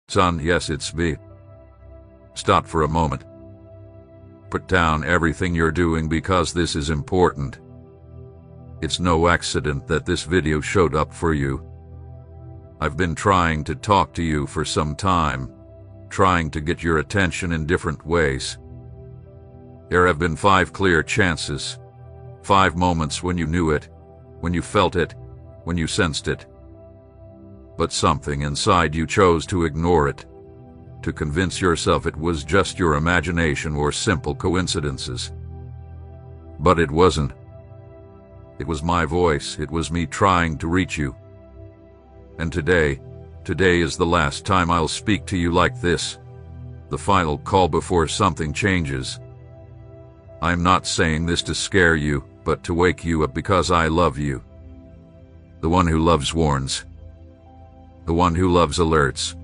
Son, yes, it's me. Stop for a moment. Put down everything you're doing because this is important. It's no accident that this video showed up for you. I've been trying to talk to you for some time, trying to get your attention in different ways. There have been 5 clear chances, 5 moments when you knew it, when you felt it, when you sensed it. But something inside you chose to ignore it, to convince yourself it was just your imagination or simple coincidences. But it wasn't. It was my voice, it was me trying to reach you. And today is the last time I'll speak to you like this, the final call before something changes. I'm not saying this to scare you, but to wake you up because I love you. The one who loves warns. The one who loves alerts.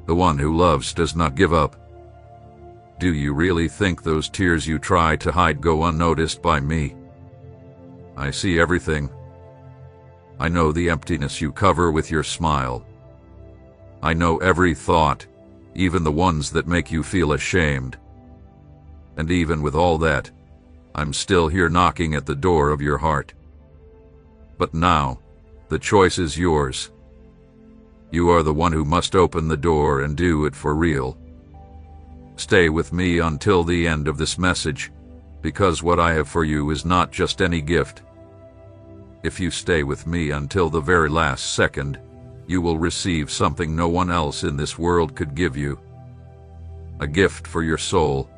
The one who loves does not give up. Do you really think those tears you try to hide go unnoticed by me? I see everything. I know the emptiness you cover with your smile. I know every thought, even the ones that make you feel ashamed. And even with all that, I'm still here knocking at the door of your heart. But now, the choice is yours. You are the one who must open the door and do it for real. Stay with me until the end of this message, because what I have for you is not just any gift. If you stay with me until the very last second, you will receive something no one else in this world could give you. A gift for your soul,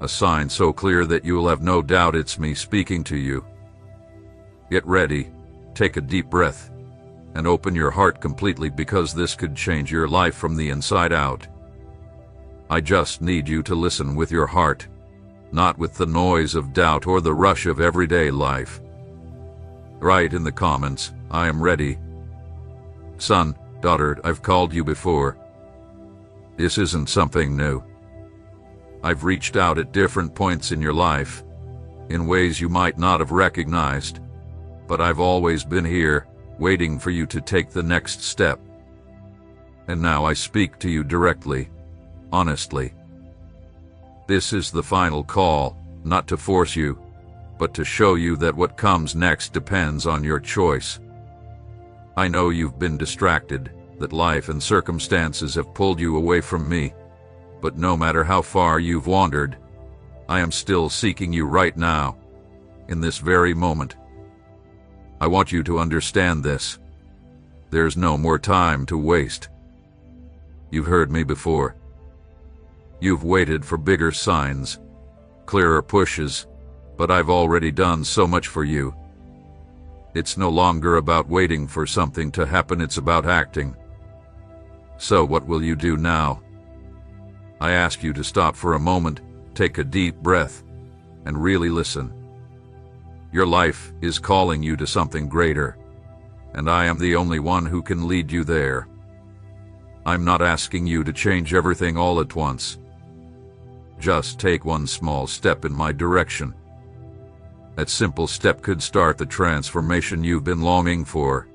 a sign so clear that you will have no doubt it's me speaking to you. Get ready, take a deep breath, and open your heart completely because this could change your life from the inside out. I just need you to listen with your heart, not with the noise of doubt or the rush of everyday life. Write in the comments, I am ready. Son, daughter, I've called you before. This isn't something new. I've reached out at different points in your life, in ways you might not have recognized, but I've always been here, waiting for you to take the next step. And now I speak to you directly, honestly. This is the final call, not to force you, but to show you that what comes next depends on your choice. I know you've been distracted, that life and circumstances have pulled you away from me, but no matter how far you've wandered, I am still seeking you right now, in this very moment. I want you to understand this. There's no more time to waste. You've heard me before. You've waited for bigger signs, clearer pushes, but I've already done so much for you. It's no longer about waiting for something to happen, it's about acting. So what will you do now? I ask you to stop for a moment, take a deep breath, and really listen. Your life is calling you to something greater, and I am the only one who can lead you there. I'm not asking you to change everything all at once. Just take one small step in my direction. That simple step could start the transformation you've been longing for.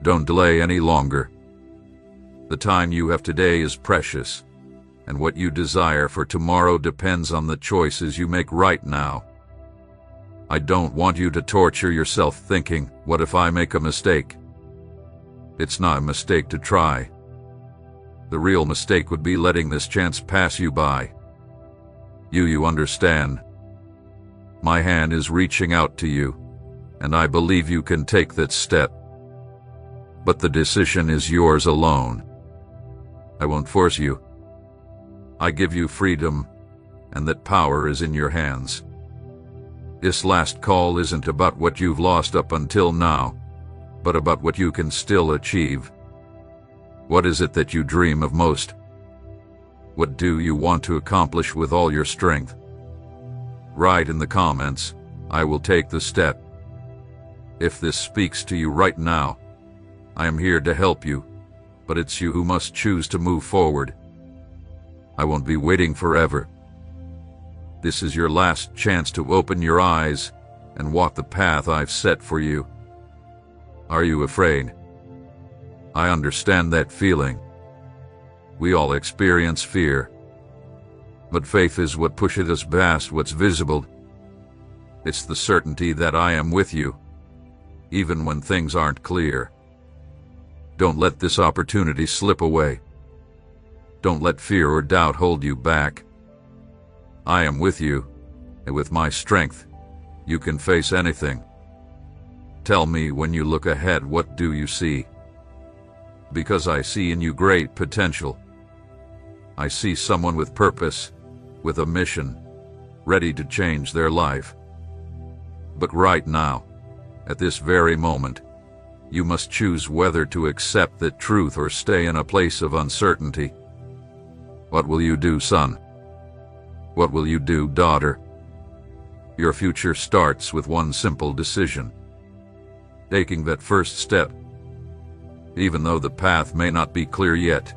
Don't delay any longer. The time you have today is precious, and what you desire for tomorrow depends on the choices you make right now. I don't want you to torture yourself thinking, what if I make a mistake? It's not a mistake to try. The real mistake would be letting this chance pass you by. You understand. My hand is reaching out to you, and I believe you can take that step. But the decision is yours alone. I won't force you. I give you freedom, and that power is in your hands. This last call isn't about what you've lost up until now, but about what you can still achieve. What is it that you dream of most? What do you want to accomplish with all your strength? Write in the comments, I will take the step. If this speaks to you right now, I am here to help you, but it's you who must choose to move forward. I won't be waiting forever. This is your last chance to open your eyes and walk the path I've set for you. Are you afraid? I understand that feeling. We all experience fear. But faith is what pushes us past what's visible. It's the certainty that I am with you, even when things aren't clear. Don't let this opportunity slip away. Don't let fear or doubt hold you back. I am with you, and with my strength, you can face anything. Tell me when you look ahead, what do you see? Because I see in you great potential. I see someone with purpose, with a mission, ready to change their life. But right now, at this very moment, you must choose whether to accept the truth or stay in a place of uncertainty. What will you do, son? What will you do, daughter? Your future starts with one simple decision. Taking that first step. Even though the path may not be clear yet,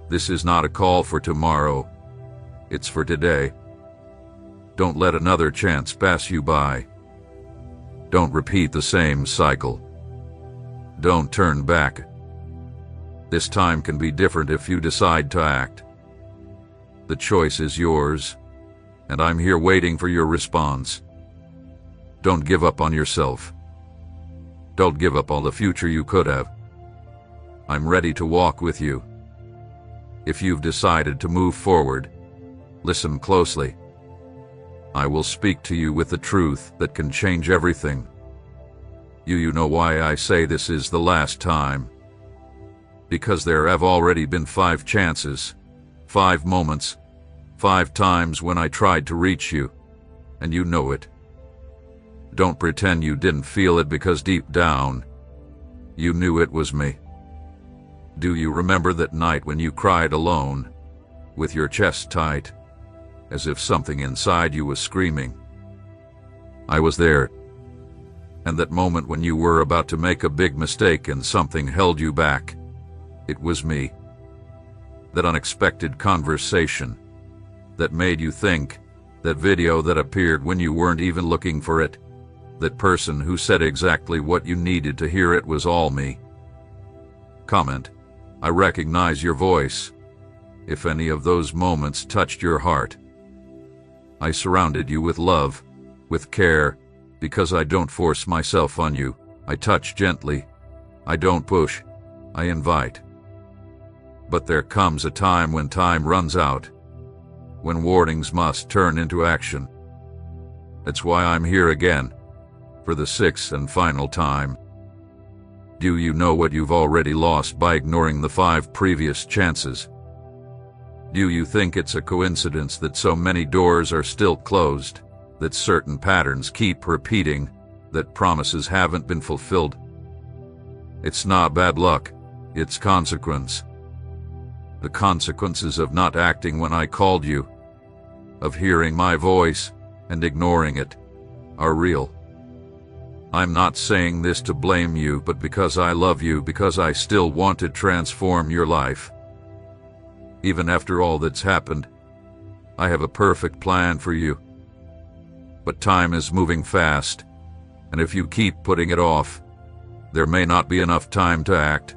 this is not a call for tomorrow. It's for today. Don't let another chance pass you by. Don't repeat the same cycle. Don't turn back. This time can be different if you decide to act. The choice is yours, and I'm here waiting for your response. Don't give up on yourself. Don't give up on the future you could have. I'm ready to walk with you. If you've decided to move forward, listen closely. I will speak to you with the truth that can change everything. You know why I say this is the last time. Because there have already been 5 chances, 5 moments, 5 times when I tried to reach you, and you know it. Don't pretend you didn't feel it, because deep down, you knew it was me. Do you remember that night when you cried alone, with your chest tight, as if something inside you was screaming? I was there. And that moment when you were about to make a big mistake and something held you back, it was me. That unexpected conversation that made you think, that video that appeared when you weren't even looking for it, that person who said exactly what you needed to hear, it was all me. Comment, I recognize your voice, if any of those moments touched your heart. I surrounded you with love, with care, because I don't force myself on you. I touch gently. I don't push. I invite. But there comes a time when time runs out, when warnings must turn into action. That's why I'm here again, for the 6th and final time. Do you know what you've already lost by ignoring the 5 previous chances? Do you think it's a coincidence that so many doors are still closed, that certain patterns keep repeating, that promises haven't been fulfilled? It's not bad luck, it's consequence. The consequences of not acting when I called you, of hearing my voice and ignoring it, are real. I'm not saying this to blame you, but because I love you, because I still want to transform your life. Even after all that's happened, I have a perfect plan for you. But time is moving fast, and if you keep putting it off, there may not be enough time to act.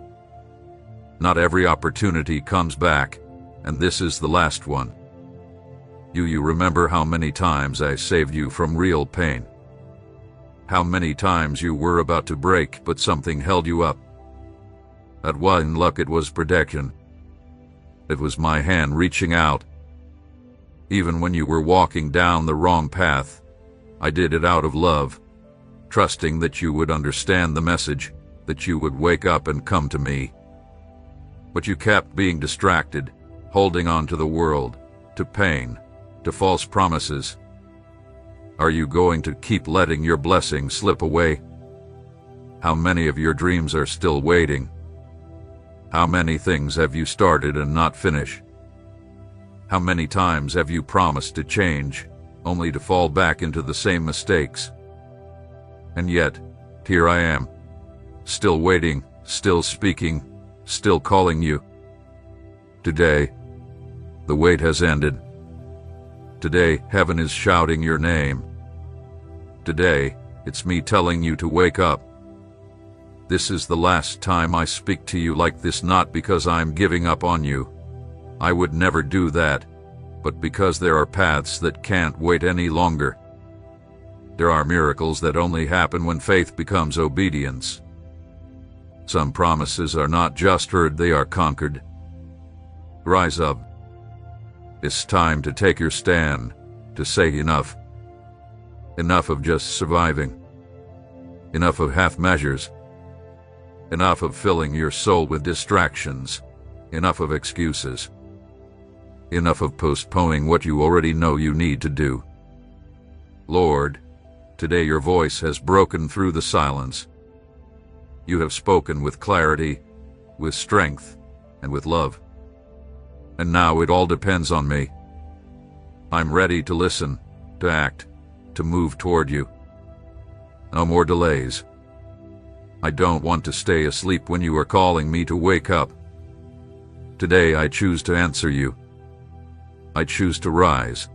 Not every opportunity comes back, and this is the last one. You remember how many times I saved you from real pain? How many times you were about to break, but something held you up? That wasn't luck, it was protection. It was my hand reaching out. Even when you were walking down the wrong path, I did it out of love, trusting that you would understand the message, that you would wake up and come to me. But you kept being distracted, holding on to the world, to pain, to false promises. Are you going to keep letting your blessings slip away? How many of your dreams are still waiting? How many things have you started and not finished? How many times have you promised to change, only to fall back into the same mistakes? And yet, here I am, still waiting, still speaking, still calling you. Today, the wait has ended. Today, heaven is shouting your name. Today, it's me telling you to wake up. This is the last time I speak to you like this, not because I'm giving up on you, I would never do that, but because there are paths that can't wait any longer. There are miracles that only happen when faith becomes obedience. Some promises are not just heard, they are conquered. Rise up. It's time to take your stand, to say enough. Enough of just surviving. Enough of half measures. Enough of filling your soul with distractions. Enough of excuses. Enough of postponing what you already know you need to do. Lord, today your voice has broken through the silence. You have spoken with clarity, with strength, and with love. And now it all depends on me. I'm ready to listen, to act, to move toward you. No more delays. I don't want to stay asleep when you are calling me to wake up. Today I choose to answer you. I choose to rise.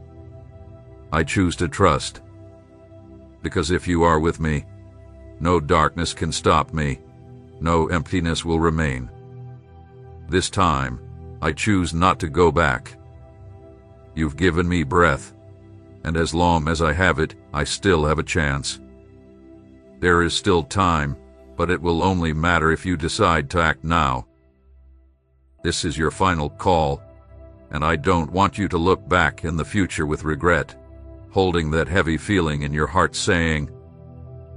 I choose to trust. Because if you are with me, no darkness can stop me. No emptiness will remain. This time, I choose not to go back. You've given me breath, and as long as I have it, I still have a chance. There is still time, but it will only matter if you decide to act now. This is your final call, and I don't want you to look back in the future with regret, holding that heavy feeling in your heart saying,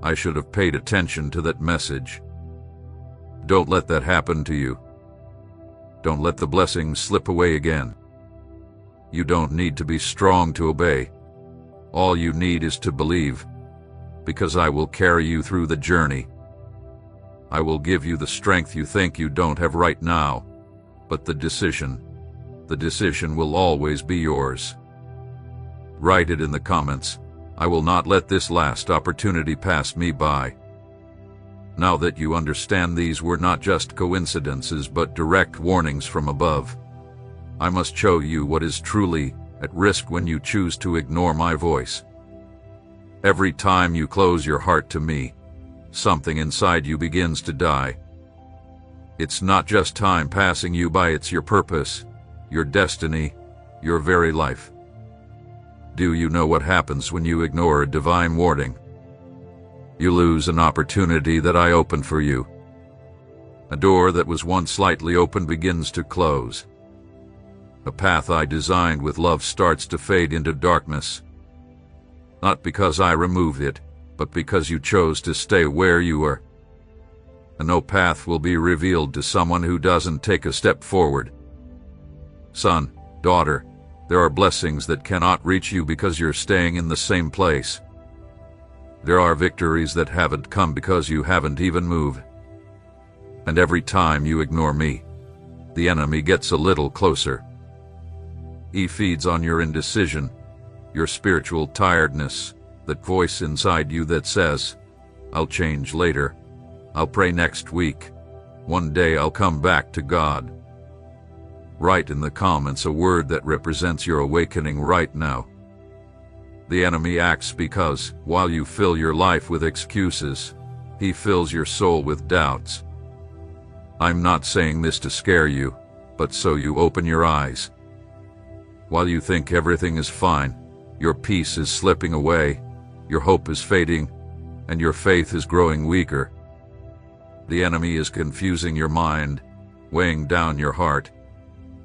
I should have paid attention to that message. Don't let that happen to you. Don't let the blessings slip away again. You don't need to be strong to obey. All you need is to believe, because I will carry you through the journey. I will give you the strength you think you don't have right now, but the decision will always be yours. Write it in the comments. I will not let this last opportunity pass me by. Now that you understand these were not just coincidences but direct warnings from above, I must show you what is truly at risk when you choose to ignore my voice. Every time you close your heart to me, something inside you begins to die. It's not just time passing you by, it's your purpose, your destiny, your very life. Do you know what happens when you ignore a divine warning? You lose an opportunity that I opened for you. A door that was once slightly open begins to close. A path I designed with love starts to fade into darkness. Not because I removed it, but because you chose to stay where you were. And no path will be revealed to someone who doesn't take a step forward. Son, daughter, there are blessings that cannot reach you because you're staying in the same place. There are victories that haven't come because you haven't even moved. And every time you ignore me, the enemy gets a little closer. He feeds on your indecision, your spiritual tiredness, that voice inside you that says, I'll change later, I'll pray next week, one day I'll come back to God. Write in the comments a word that represents your awakening right now. The enemy acts because, while you fill your life with excuses, he fills your soul with doubts. I'm not saying this to scare you, but so you open your eyes. While you think everything is fine, your peace is slipping away, your hope is fading, and your faith is growing weaker. The enemy is confusing your mind, weighing down your heart,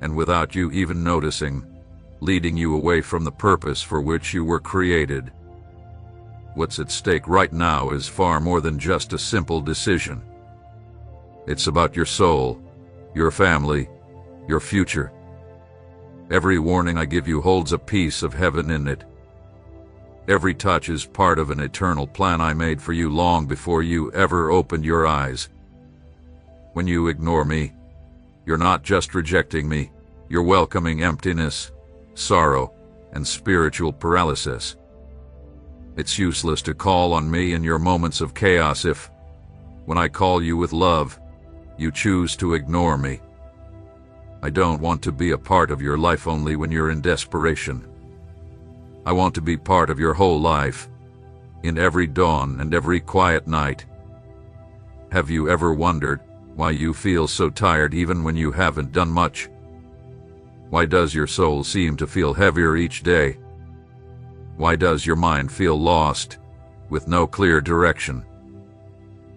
and without you even noticing, leading you away from the purpose for which you were created. What's at stake right now is far more than just a simple decision. It's about your soul, your family, your future. Every warning I give you holds a piece of heaven in it. Every touch is part of an eternal plan I made for you long before you ever opened your eyes. When you ignore me, you're not just rejecting me, you're welcoming emptiness, sorrow, and spiritual paralysis. It's useless to call on me in your moments of chaos if, when I call you with love, you choose to ignore me. I don't want to be a part of your life only when you're in desperation. I want to be part of your whole life, in every dawn and every quiet night. Have you ever wondered why you feel so tired even when you haven't done much? Why does your soul seem to feel heavier each day? Why does your mind feel lost, with no clear direction?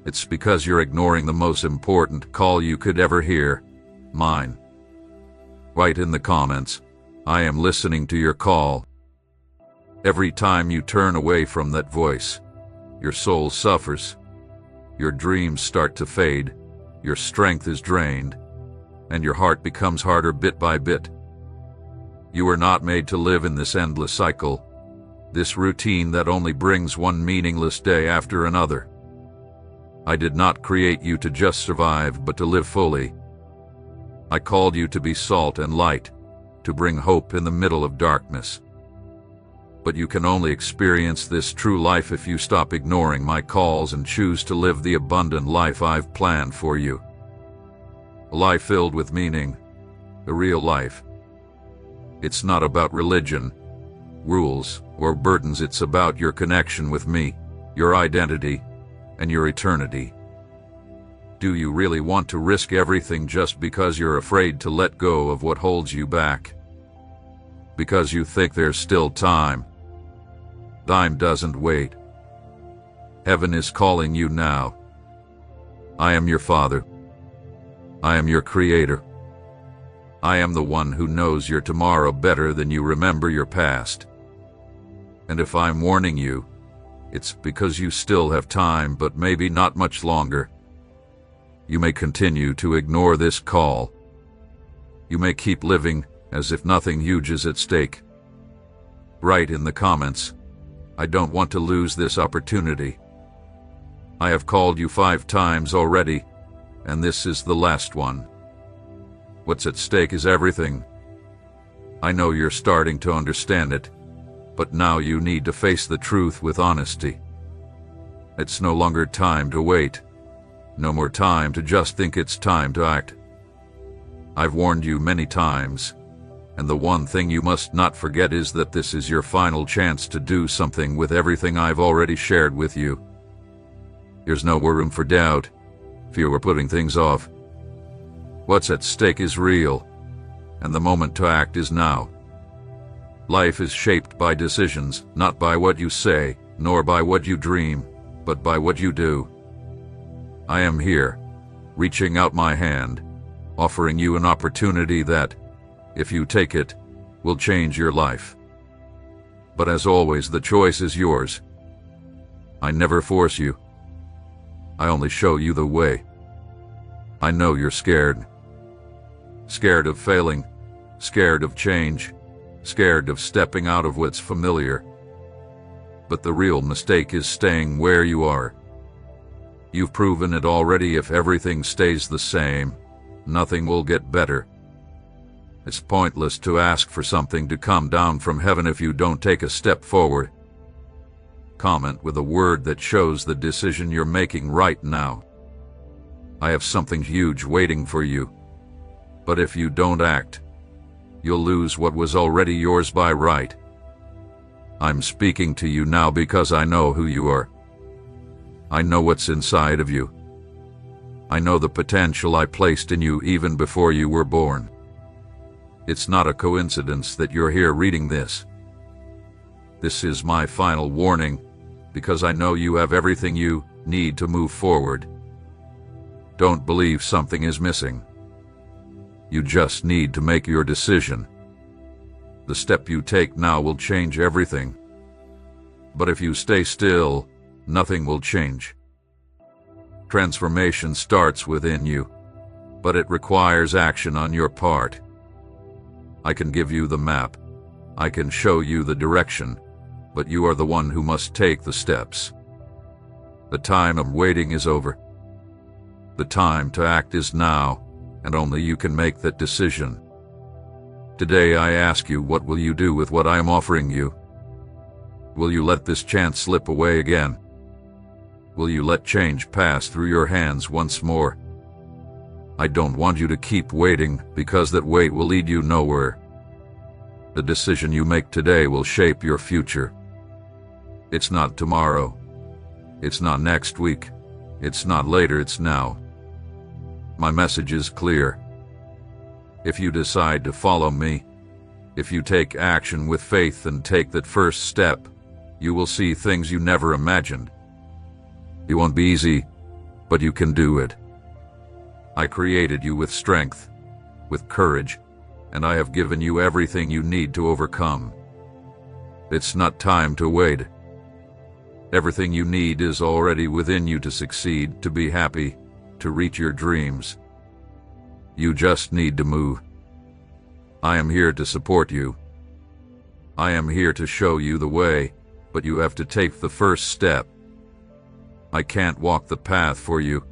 It's because you're ignoring the most important call you could ever hear, mine. Write in the comments, I am listening to your call. Every time you turn away from that voice, your soul suffers. Your dreams start to fade, your strength is drained, and your heart becomes harder bit by bit. You were not made to live in this endless cycle, this routine that only brings one meaningless day after another. I did not create you to just survive, but to live fully. I called you to be salt and light, to bring hope in the middle of darkness. But you can only experience this true life if you stop ignoring my calls and choose to live the abundant life I've planned for you. A life filled with meaning, a real life. It's not about religion, rules, or burdens. It's about your connection with me, your identity, and your eternity. Do you really want to risk everything just because you're afraid to let go of what holds you back? Because you think there's still time? Time doesn't wait. Heaven is calling you now. I am your Father. I am your Creator. I am the one who knows your tomorrow better than you remember your past. And if I'm warning you, it's because you still have time, but maybe not much longer. You may continue to ignore this call. You may keep living as if nothing huge is at stake. Write in the comments, I don't want to lose this opportunity. I have called you 5 times already, and this is the last one. What's at stake is everything. I know you're starting to understand it, but now you need to face the truth with honesty. It's no longer time to wait. No more time to just think. It's time to act. I've warned you many times, and the one thing you must not forget is that this is your final chance to do something with everything I've already shared with you. There's no more room for doubt, fear, or putting things off. What's at stake is real, and the moment to act is now. Life is shaped by decisions, not by what you say, nor by what you dream, but by what you do. I am here, reaching out my hand, offering you an opportunity that, if you take it, will change your life. But as always, the choice is yours. I never force you. I only show you the way. I know you're scared. Scared of failing, scared of change, scared of stepping out of what's familiar. But the real mistake is staying where you are. You've proven it already. If everything stays the same, nothing will get better. It's pointless to ask for something to come down from heaven if you don't take a step forward. Comment with a word that shows the decision you're making right now. I have something huge waiting for you. But if you don't act, you'll lose what was already yours by right. I'm speaking to you now because I know who you are. I know what's inside of you. I know the potential I placed in you even before you were born. It's not a coincidence that you're here reading this. This is my final warning, because I know you have everything you need to move forward. Don't believe something is missing. You just need to make your decision. The step you take now will change everything. But if you stay still, nothing will change. Transformation starts within you, but it requires action on your part. I can give you the map. I can show you the direction, but you are the one who must take the steps. The time of waiting is over. The time to act is now, and only you can make that decision. Today I ask you, what will you do with what I am offering you? Will you let this chance slip away again? Will you let change pass through your hands once more? I don't want you to keep waiting, because that wait will lead you nowhere. The decision you make today will shape your future. It's not tomorrow. It's not next week. It's not later, it's now. My message is clear. If you decide to follow me, if you take action with faith and take that first step, you will see things you never imagined. It won't be easy, but you can do it. I created you with strength, with courage, and I have given you everything you need to overcome. It's not time to wait. Everything you need is already within you to succeed, to be happy, to reach your dreams. You just need to move. I am here to support you. I am here to show you the way, but you have to take the first step. I can't walk the path for you.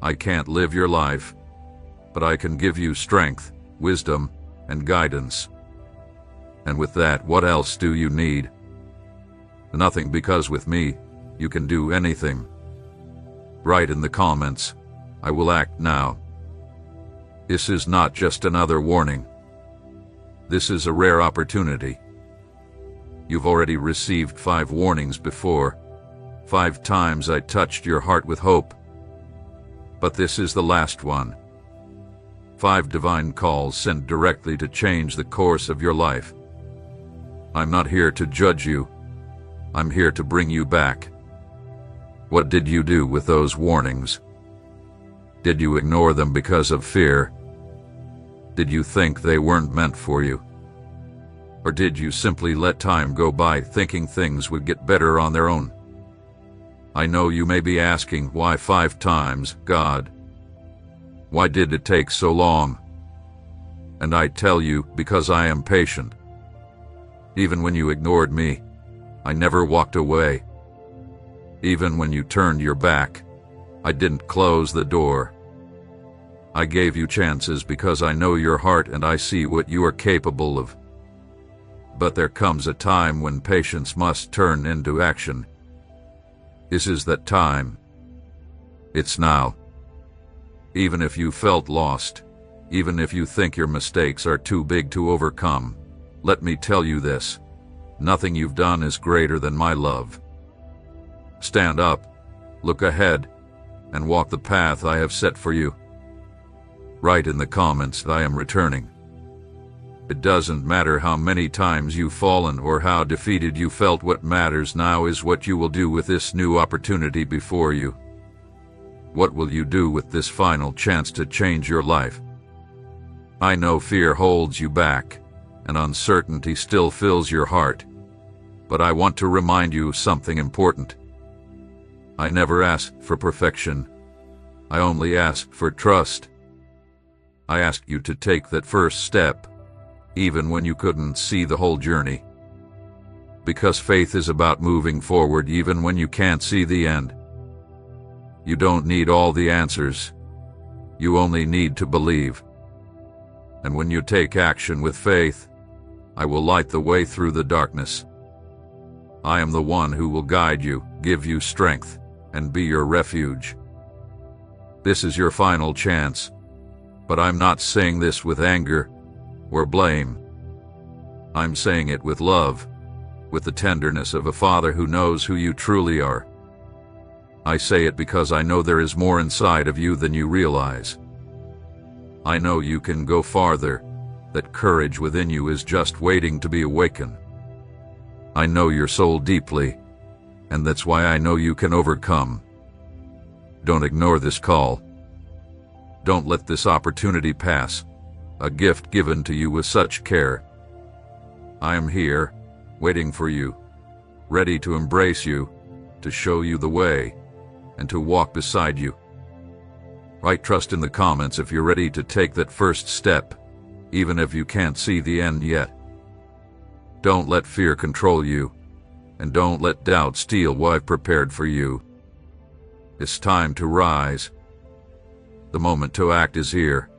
I can't live your life, but I can give you strength, wisdom, and guidance. And with that, what else do you need? Nothing, because with me, you can do anything. Write in the comments, I will act now. This is not just another warning. This is a rare opportunity. You've already received 5 warnings before. 5 times I touched your heart with hope. But this is the last one. 5 divine calls sent directly to change the course of your life. I'm not here to judge you. I'm here to bring you back. What did you do with those warnings? Did you ignore them because of fear? Did you think they weren't meant for you? Or did you simply let time go by thinking things would get better on their own? I know you may be asking, why 5 times, God? Why did it take so long? And I tell you, because I am patient. Even when you ignored me, I never walked away. Even when you turned your back, I didn't close the door. I gave you chances because I know your heart and I see what you are capable of. But there comes a time when patience must turn into action. This is that time. It's now. Even if you felt lost, even if you think your mistakes are too big to overcome, let me tell you this: nothing you've done is greater than my love. Stand up, look ahead, and walk the path I have set for you. Write in the comments, I am returning. It doesn't matter how many times you've fallen or how defeated you felt. What matters now is what you will do with this new opportunity before you. What will you do with this final chance to change your life? I know fear holds you back, and uncertainty still fills your heart. But I want to remind you of something important. I never asked for perfection. I only asked for trust. I asked you to take that first step, even when you couldn't see the whole journey. Because faith is about moving forward even when you can't see the end. You don't need all the answers. You only need to believe. And when you take action with faith, I will light the way through the darkness. I am the one who will guide you, give you strength, and be your refuge. This is your final chance, but I'm not saying this with anger or blame. I'm saying it with love, with the tenderness of a father who knows who you truly are. I say it because I know there is more inside of you than you realize. I know you can go farther, that courage within you is just waiting to be awakened. I know your soul deeply, and that's why I know you can overcome. Don't ignore this call. Don't let this opportunity pass, a gift given to you with such care. I am here, waiting for you, ready to embrace you, to show you the way, and to walk beside you. Write trust in the comments if you're ready to take that first step, even if you can't see the end yet. Don't let fear control you, and don't let doubt steal what I've prepared for you. It's time to rise. The moment to act is here,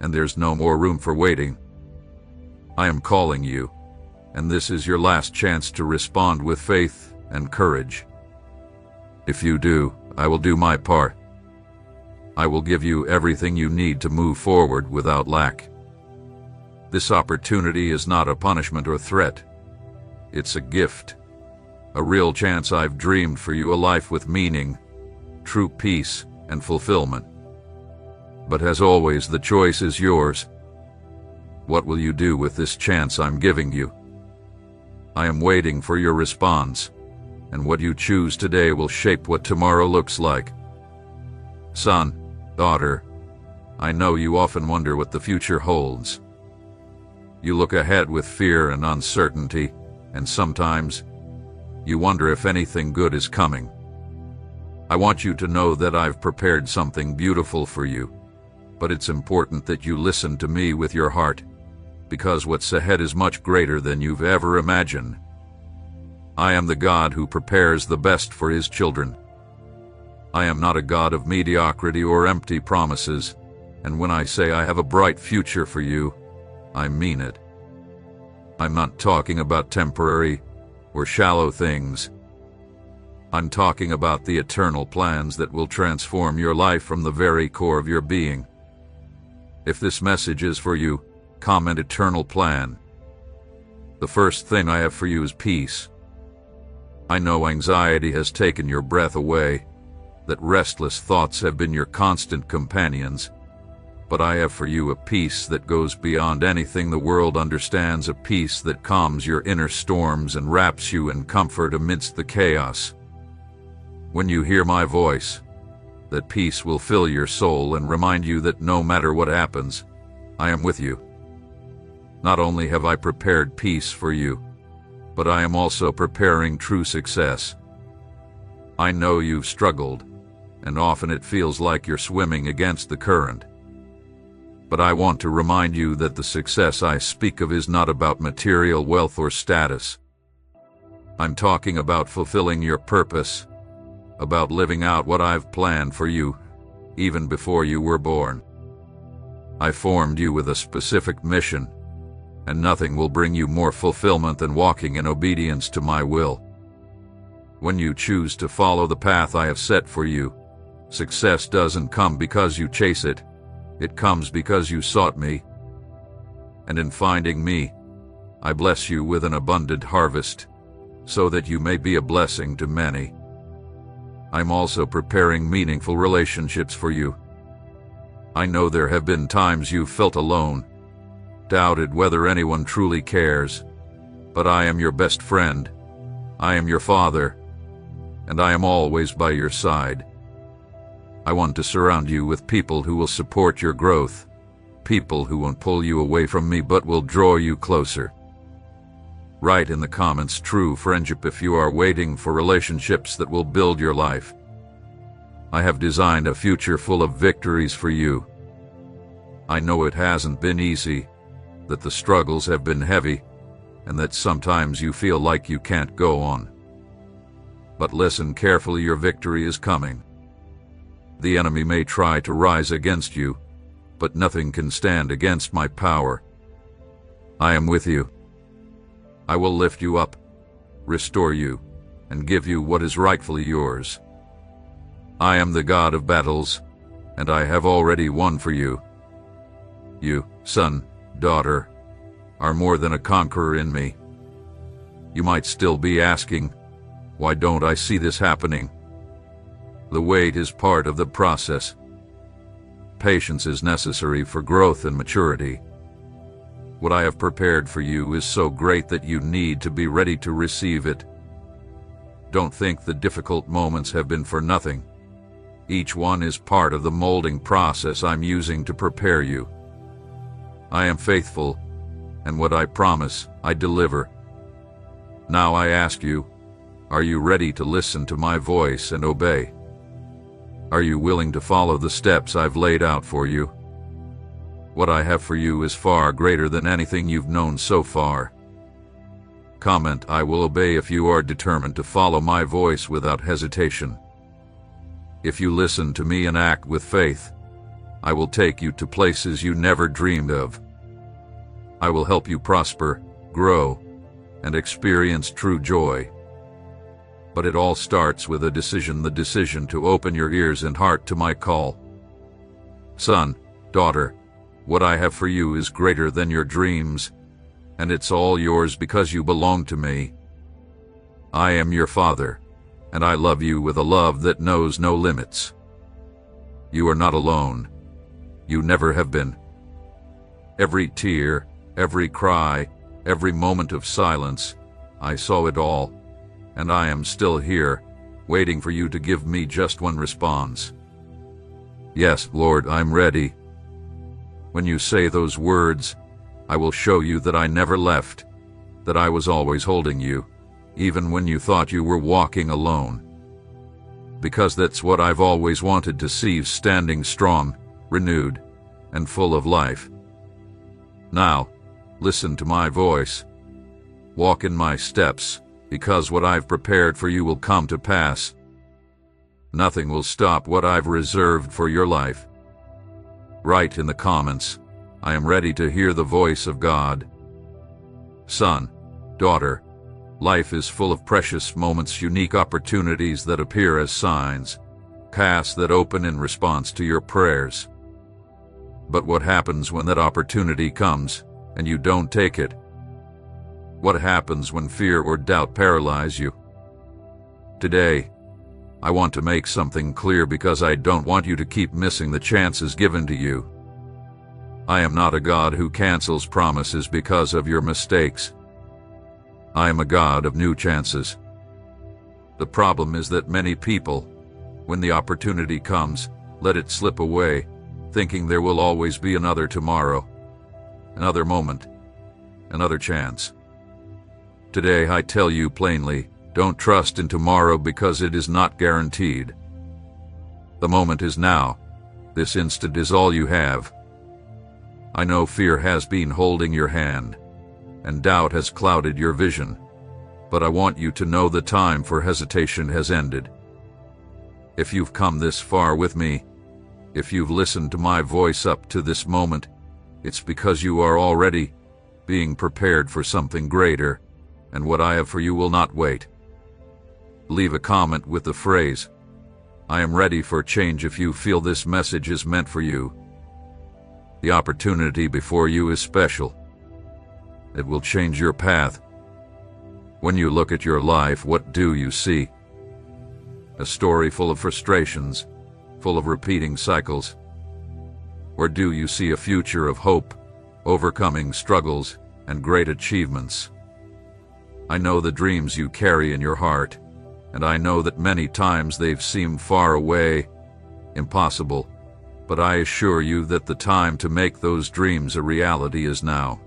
and there's no more room for waiting. I am calling you, and this is your last chance to respond with faith and courage. If you do, I will do my part. I will give you everything you need to move forward without lack. This opportunity is not a punishment or threat. It's a gift, a real chance I've dreamed for you, a life with meaning, true peace, and fulfillment. But as always, the choice is yours. What will you do with this chance I'm giving you? I am waiting for your response, and what you choose today will shape what tomorrow looks like. Son, daughter, I know you often wonder what the future holds. You look ahead with fear and uncertainty, and sometimes you wonder if anything good is coming. I want you to know that I've prepared something beautiful for you, but it's important that you listen to me with your heart, because what's ahead is much greater than you've ever imagined. I am the God who prepares the best for his children. I am not a God of mediocrity or empty promises, and when I say I have a bright future for you, I mean it. I'm not talking about temporary or shallow things. I'm talking about the eternal plans that will transform your life from the very core of your being. If this message is for you, comment eternal plan. The first thing I have for you is peace. I know anxiety has taken your breath away, that restless thoughts have been your constant companions, but I have for you a peace that goes beyond anything the world understands, a peace that calms your inner storms and wraps you in comfort amidst the chaos. When you hear my voice, that peace will fill your soul and remind you that no matter what happens, I am with you. Not only have I prepared peace for you, but I am also preparing true success. I know you've struggled, and often it feels like you're swimming against the current. But I want to remind you that the success I speak of is not about material wealth or status. I'm talking about fulfilling your purpose, about living out what I've planned for you, even before you were born. I formed you with a specific mission, and nothing will bring you more fulfillment than walking in obedience to my will. When you choose to follow the path I have set for you, success doesn't come because you chase it. It comes because you sought me. And in finding me, I bless you with an abundant harvest, so that you may be a blessing to many. I'm also preparing meaningful relationships for you. I know there have been times you've felt alone, doubted whether anyone truly cares, but I am your best friend. I am your father, and I am always by your side. I want to surround you with people who will support your growth, people who won't pull you away from me but will draw you closer. Write in the comments true friendship if you are waiting for relationships that will build your life. I have designed a future full of victories for you. I know it hasn't been easy, that the struggles have been heavy, and that sometimes you feel like you can't go on. But listen carefully, your victory is coming. The enemy may try to rise against you, but nothing can stand against my power. I am with you. I will lift you up, restore you, and give you what is rightfully yours. I am the God of battles, and I have already won for you. You, son, daughter, are more than a conqueror in me. You might still be asking, why don't I see this happening? The wait is part of the process. Patience is necessary for growth and maturity. What I have prepared for you is so great that you need to be ready to receive it. Don't think the difficult moments have been for nothing. Each one is part of the molding process I'm using to prepare you. I am faithful, and what I promise, I deliver. Now I ask you, are you ready to listen to my voice and obey? Are you willing to follow the steps I've laid out for you? What I have for you is far greater than anything you've known so far. Comment, I will obey if you are determined to follow my voice without hesitation. If you listen to me and act with faith, I will take you to places you never dreamed of. I will help you prosper, grow, and experience true joy. But it all starts with a decision, the decision to open your ears and heart to my call. Son, daughter, what I have for you is greater than your dreams, and it's all yours because you belong to me. I am your Father, and I love you with a love that knows no limits. You are not alone. You never have been. Every tear, every cry, every moment of silence. I saw it all, and I am still here, waiting for you to give me just one response. Yes, Lord, I'm ready. When you say those words, I will show you that I never left, that I was always holding you, even when you thought you were walking alone. Because that's what I've always wanted to see, standing strong, renewed, and full of life. Now, listen to my voice. Walk in my steps, because what I've prepared for you will come to pass. Nothing will stop what I've reserved for your life. Write in the comments, I am ready to hear the voice of God. Son, daughter, life is full of precious moments, unique opportunities that appear as signs, paths that open in response to your prayers. But what happens when that opportunity comes and you don't take it? What happens when fear or doubt paralyze you? Today, I want to make something clear because I don't want you to keep missing the chances given to you. I am not a God who cancels promises because of your mistakes. I am a God of new chances. The problem is that many people, when the opportunity comes, let it slip away, thinking there will always be another tomorrow, another moment, another chance. Today I tell you plainly, don't trust in tomorrow because it is not guaranteed. The moment is now. This instant is all you have. I know fear has been holding your hand, and doubt has clouded your vision, but I want you to know the time for hesitation has ended. If you've come this far with me, if you've listened to my voice up to this moment, it's because you are already being prepared for something greater, and what I have for you will not wait. Leave a comment with the phrase, I am ready for change if you feel this message is meant for you. The opportunity before you is special. It will change your path. When you look at your life, what do you see? A story full of frustrations, full of repeating cycles? Or do you see a future of hope, overcoming struggles, and great achievements? I know the dreams you carry in your heart, and I know that many times they've seemed far away, impossible, but I assure you that the time to make those dreams a reality is now.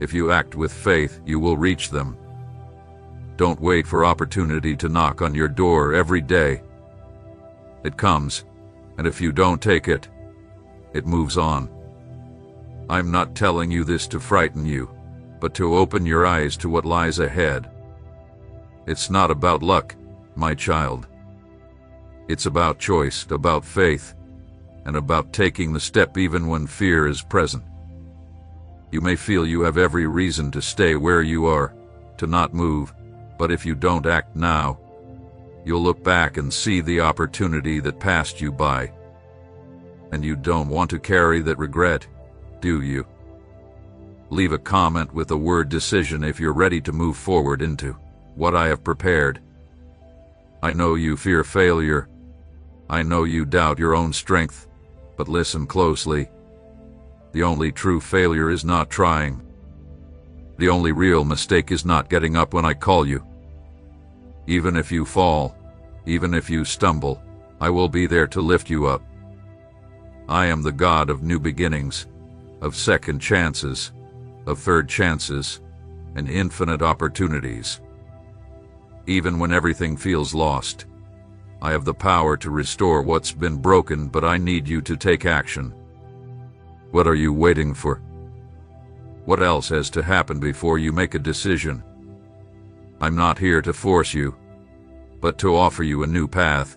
If you act with faith, you will reach them. Don't wait for opportunity to knock on your door every day. It comes, and if you don't take it, it moves on. I'm not telling you this to frighten you, but to open your eyes to what lies ahead. It's not about luck, my child. It's about choice, about faith, and about taking the step even when fear is present. You may feel you have every reason to stay where you are, to not move, but if you don't act now, you'll look back and see the opportunity that passed you by. And you don't want to carry that regret, do you? Leave a comment with the word decision if you're ready to move forward into what I have prepared. I know you fear failure. I know you doubt your own strength, but listen closely. The only true failure is not trying. The only real mistake is not getting up when I call you. Even if you fall, even if you stumble, I will be there to lift you up. I am the God of new beginnings, of second chances, of third chances, and infinite opportunities. Even when everything feels lost, I have the power to restore what's been broken, but I need you to take action. What are you waiting for? What else has to happen before you make a decision? I'm not here to force you, but to offer you a new path.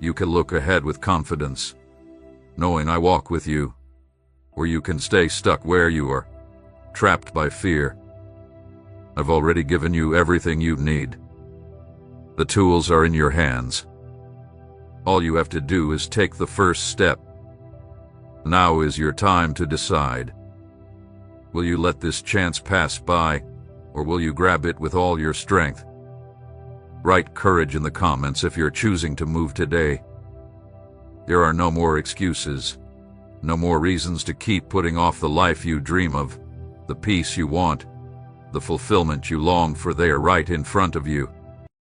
You can look ahead with confidence, knowing I walk with you, or you can stay stuck where you are, trapped by fear. I've already given you everything you need. The tools are in your hands. All you have to do is take the first step. Now is your time to decide. Will you let this chance pass by, or will you grab it with all your strength? Write courage in the comments if you're choosing to move today. There are no more excuses. No more reasons to keep putting off the life you dream of, the peace you want, the fulfillment you long for. They are right in front of you.